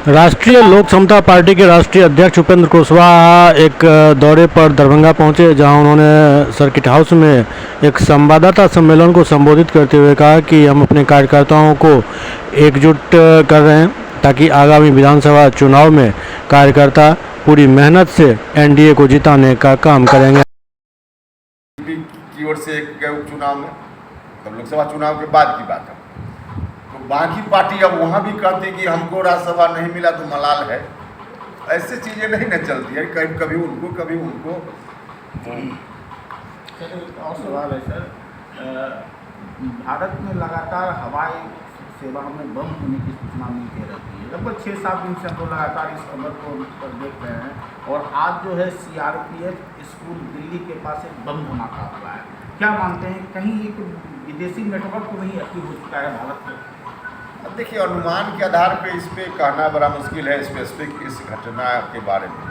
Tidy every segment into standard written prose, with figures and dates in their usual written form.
राष्ट्रीय लोक समता पार्टी के राष्ट्रीय अध्यक्ष उपेंद्र कुशवाहा एक दौरे पर दरभंगा पहुंचे, जहां उन्होंने सर्किट हाउस में एक संवाददाता सम्मेलन को संबोधित करते हुए कहा कि हम अपने कार्यकर्ताओं को एकजुट कर रहे हैं ताकि आगामी विधानसभा चुनाव में कार्यकर्ता पूरी मेहनत से एनडीए को जिताने का काम करेंगे। की ओर से गए उपचुनाव में, तब लोकसभा चुनाव के बाद की बात है, तो बाकी पार्टी अब वहाँ भी कहती कि हमको राज्यसभा नहीं मिला तो मलाल है। ऐसे चीज़ें नहीं न चलती है, कभी उनको कभी उनको। सर एक और सवाल है सर, भारत में लगातार हवाई सेवा में बम होने की सूचना मिलती रहती है। लगभग 6-7 दिन से हम लोग लगातार इस खबर को देख रहे हैं, और आज जो है सीआरपीएफ स्कूल दिल्ली के पास एक बम धमाका हुआ है। क्या मानते हैं कहीं एक विदेशी नेटवर्क तो नहीं एक्टिव हो चुका है भारत में? अब देखिए, अनुमान के आधार पे इस पर कहना बड़ा मुश्किल है स्पेसिफिक इस घटना के बारे में,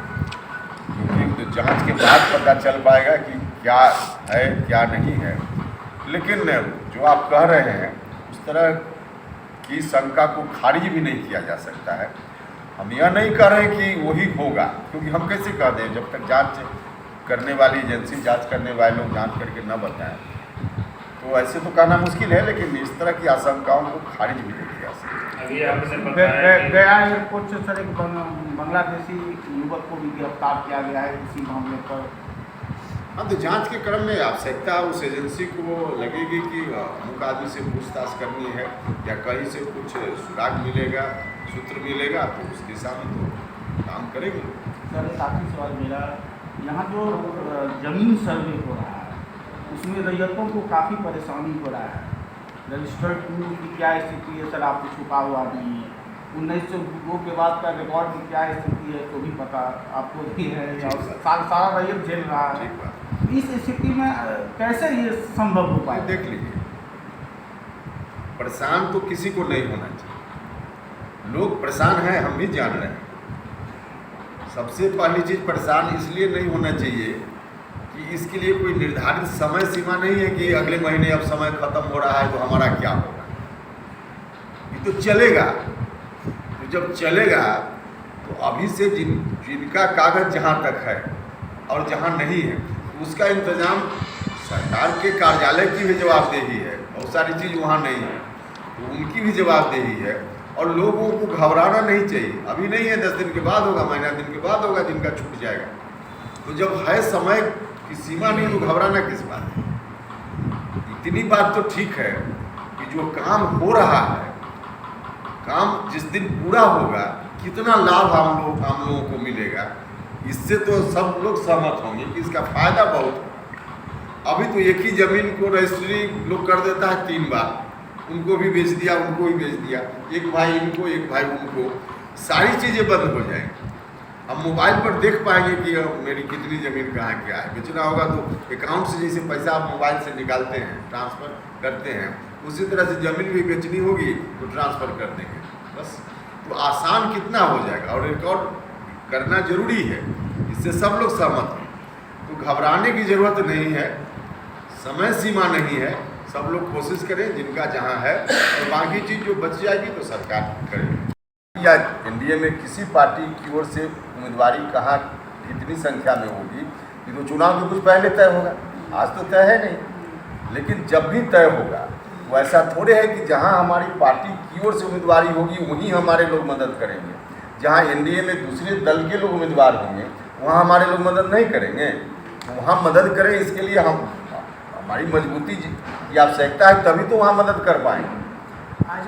क्योंकि तो जांच के बाद पता चल पाएगा कि क्या है क्या नहीं है। लेकिन जो आप कह रहे हैं उस तरह की शंका को खारिज भी नहीं किया जा सकता है। हम यह नहीं कह रहे कि वही होगा, क्योंकि हम कैसे कह दें जब तक जांच करने वाली एजेंसी, जांच करने वाले लोग जांच करके न बताएं, तो ऐसे तो कहना मुश्किल है। लेकिन इस तरह की आशंकाओं को खारिज भी नहीं किया जा सकता। गया एयरपोर्ट से सर एक बांग्लादेशी युवक को भी गिरफ्तार किया गया है इसी मामले पर। हाँ, तो जांच के क्रम में आवश्यकता उस एजेंसी को लगेगी कि अमुक आदमी से पूछताछ करनी है या कहीं से कुछ सुराग मिलेगा, सूत्र मिलेगा, तो उस दिशा में तो काम करेंगे। सर एक आखिरी सवाल मेरा, यहाँ जो जमीन सर्वे हो रहा है उसमें रैयतों को काफ़ी परेशानी हो रहा है। रजिस्टर्ड भूमि की क्या स्थिति है सर, आपको छुपा हुआ नहीं है। 1902 के बाद का रिकॉर्ड की क्या स्थिति है तो भी पता आपको भी है, सारा रैयत झेल रहा है। इस स्थिति में कैसे ये संभव हो पाए? देख लीजिए, परेशान तो किसी को नहीं होना चाहिए। लोग परेशान हैं, हम भी जान रहे हैं। सबसे पहली चीज़, परेशान इसलिए नहीं होना चाहिए कि इसके लिए कोई निर्धारित समय सीमा नहीं है कि अगले महीने अब समय खत्म हो रहा है तो हमारा क्या होगा। ये तो चलेगा, तो जब चलेगा तो अभी से जिनका कागज जहाँ तक है और जहाँ नहीं है उसका इंतजाम, सरकार के कार्यालय की भी जवाबदेही है। बहुत सारी चीज़ वहाँ नहीं है तो उनकी भी जवाबदेही है, और लोगों को घबराना नहीं चाहिए। अभी नहीं है, 10 दिन के बाद होगा, महीना दिन के बाद होगा, जिनका छूट जाएगा। तो जब है समय की सीमा नहीं तो घबराना किस बात है। इतनी बात तो ठीक है कि जो काम हो रहा है, काम जिस दिन पूरा होगा कितना लाभ हम लोगों को मिलेगा, इससे तो सब लोग सहमत होंगे कि इसका फायदा बहुत है। अभी तो एक ही ज़मीन को रजिस्ट्री लोग कर देता है 3 बार, उनको भी बेच दिया, उनको भी बेच दिया, एक भाई इनको एक भाई उनको, सारी चीज़ें बंद हो जाएंगी। हम मोबाइल पर देख पाएंगे कि मेरी कितनी ज़मीन कहाँ क्या है। बेचना होगा तो अकाउंट से जैसे पैसा आप मोबाइल से निकालते हैं, ट्रांसफ़र करते हैं, उसी तरह से ज़मीन भी बेचनी होगी तो ट्रांसफ़र कर देंगे बस। तो आसान कितना हो जाएगा, और रिकॉर्ड करना जरूरी है, इससे सब लोग सहमत हैं। तो घबराने की ज़रूरत नहीं है, समय सीमा नहीं है। सब लोग कोशिश करें जिनका जहाँ है, और बाकी चीज़ जो बच जाएगी तो सरकार करेगी। या एनडीए में किसी पार्टी की ओर से उम्मीदवारी कहाँ कितनी संख्या में होगी ये तो चुनाव के कुछ पहले तय होगा। आज तो तय है नहीं, लेकिन जब भी तय होगा वो ऐसा थोड़े है कि जहाँ हमारी पार्टी की ओर से उम्मीदवारी होगी वहीं हमारे लोग मदद करेंगे। जहाँ एनडीए में दूसरे दल के लोग उम्मीदवार होंगे वहाँ हमारे लोग मदद नहीं करेंगे। तो वहाँ मदद करें, इसके लिए हमारी मजबूती की आवश्यकता है, तभी तो वहाँ मदद कर पाएंगे। आज